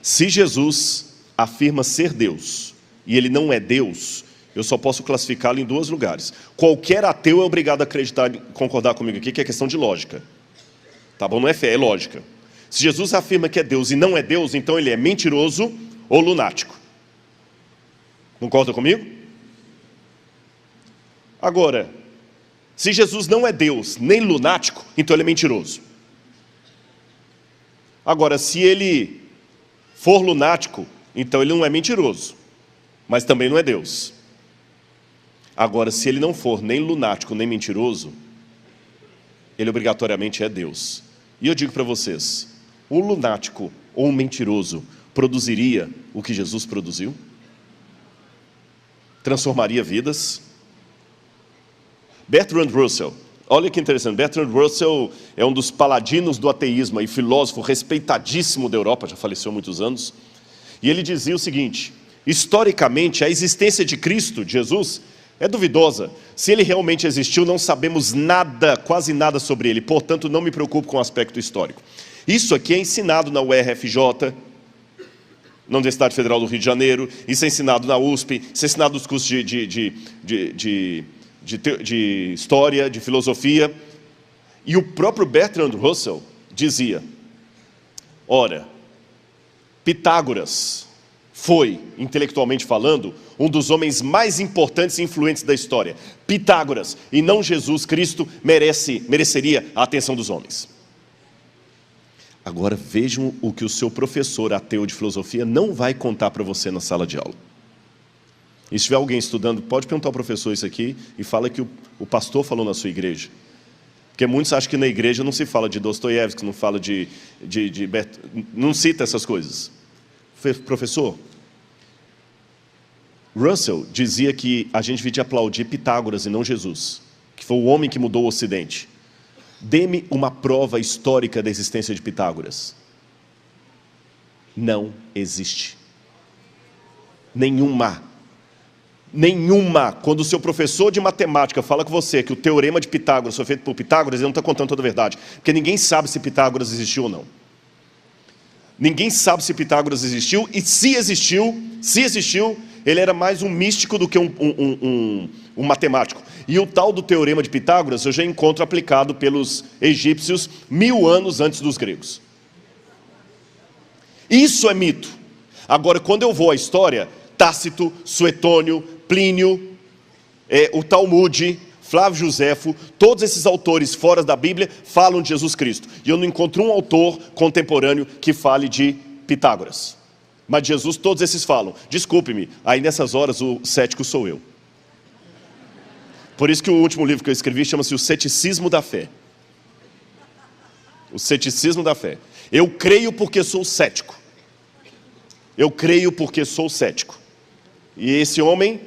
Se Jesus afirma ser Deus e ele não é Deus, eu só posso classificá-lo em dois lugares. Qualquer ateu é obrigado a acreditar, concordar comigo aqui, que é questão de lógica. Tá bom? Não é fé, é lógica. Se Jesus afirma que é Deus e não é Deus, então ele é mentiroso ou lunático. Concorda comigo? Agora, se Jesus não é Deus nem lunático, então ele é mentiroso. Agora, se ele for lunático, então ele não é mentiroso, mas também não é Deus. Agora, se ele não for nem lunático nem mentiroso, ele obrigatoriamente é Deus. E eu digo para vocês, um lunático ou um mentiroso produziria o que Jesus produziu? Transformaria vidas? Bertrand Russell, olha que interessante, Bertrand Russell é um dos paladinos do ateísmo e filósofo respeitadíssimo da Europa, já faleceu há muitos anos, e ele dizia o seguinte: historicamente a existência de Cristo, de Jesus, é duvidosa. Se ele realmente existiu, não sabemos nada, quase nada sobre ele, portanto não me preocupo com o aspecto histórico. Isso aqui é ensinado na UERFJ, na Universidade Federal do Rio de Janeiro, isso é ensinado na USP, isso é ensinado nos cursos de história, de filosofia. E o próprio Bertrand Russell dizia: ora, Pitágoras foi, intelectualmente falando, um dos homens mais importantes e influentes da história. Pitágoras, e não Jesus Cristo, mereceria a atenção dos homens. Agora vejam o que o seu professor ateu de filosofia não vai contar para você na sala de aula. E se tiver alguém estudando, pode perguntar ao professor isso aqui e fala que o pastor falou na sua igreja. Porque muitos acham que na igreja não se fala de Dostoiévski, não fala não cita essas coisas. Professor, Russell dizia que a gente devia aplaudir Pitágoras e não Jesus, que foi o homem que mudou o Ocidente. Dê-me uma prova histórica da existência de Pitágoras. Não existe. Nenhuma. Quando o seu professor de matemática fala com você que o teorema de Pitágoras foi feito por Pitágoras, ele não está contando toda a verdade. Porque ninguém sabe se Pitágoras existiu ou não. Ninguém sabe se Pitágoras existiu, e se existiu, ele era mais um místico do que um matemático. E o tal do teorema de Pitágoras eu já encontro aplicado pelos egípcios 1000 anos antes dos gregos. Isso é mito. Agora, quando eu vou à história, Tácito, Suetônio, Plínio, o Talmude, Flávio Josefo, todos esses autores fora da Bíblia falam de Jesus Cristo. E eu não encontro um autor contemporâneo que fale de Pitágoras. Mas de Jesus todos esses falam. Desculpe-me, aí nessas horas o cético sou eu. Por isso que o último livro que eu escrevi chama-se O Ceticismo da Fé. O Ceticismo da Fé. Eu creio porque sou cético. Eu creio porque sou cético. E esse homem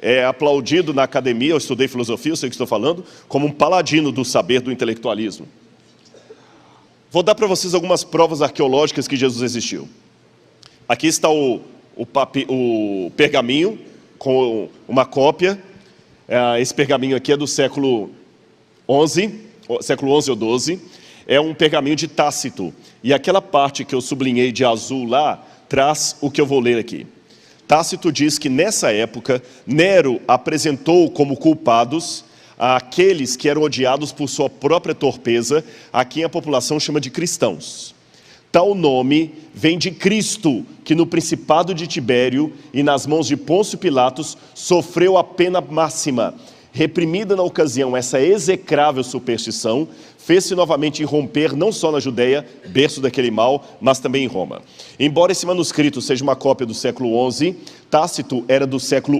é aplaudido na academia, eu estudei filosofia, eu sei o que estou falando, como um paladino do saber do intelectualismo. Vou dar para vocês algumas provas arqueológicas que Jesus existiu. Aqui está o pergaminho, com uma cópia. Esse pergaminho aqui é do século XI ou XII. É um pergaminho de Tácito. E aquela parte que eu sublinhei de azul lá, traz o que eu vou ler aqui. Tácito diz que nessa época, Nero apresentou como culpados aqueles que eram odiados por sua própria torpeza, a quem a população chama de cristãos. Tal nome vem de Cristo, que no principado de Tibério e nas mãos de Pôncio Pilatos sofreu a pena máxima. Reprimida na ocasião essa execrável superstição, fez-se novamente irromper não só na Judéia, berço daquele mal, mas também em Roma. Embora esse manuscrito seja uma cópia do século XI, Tácito era do século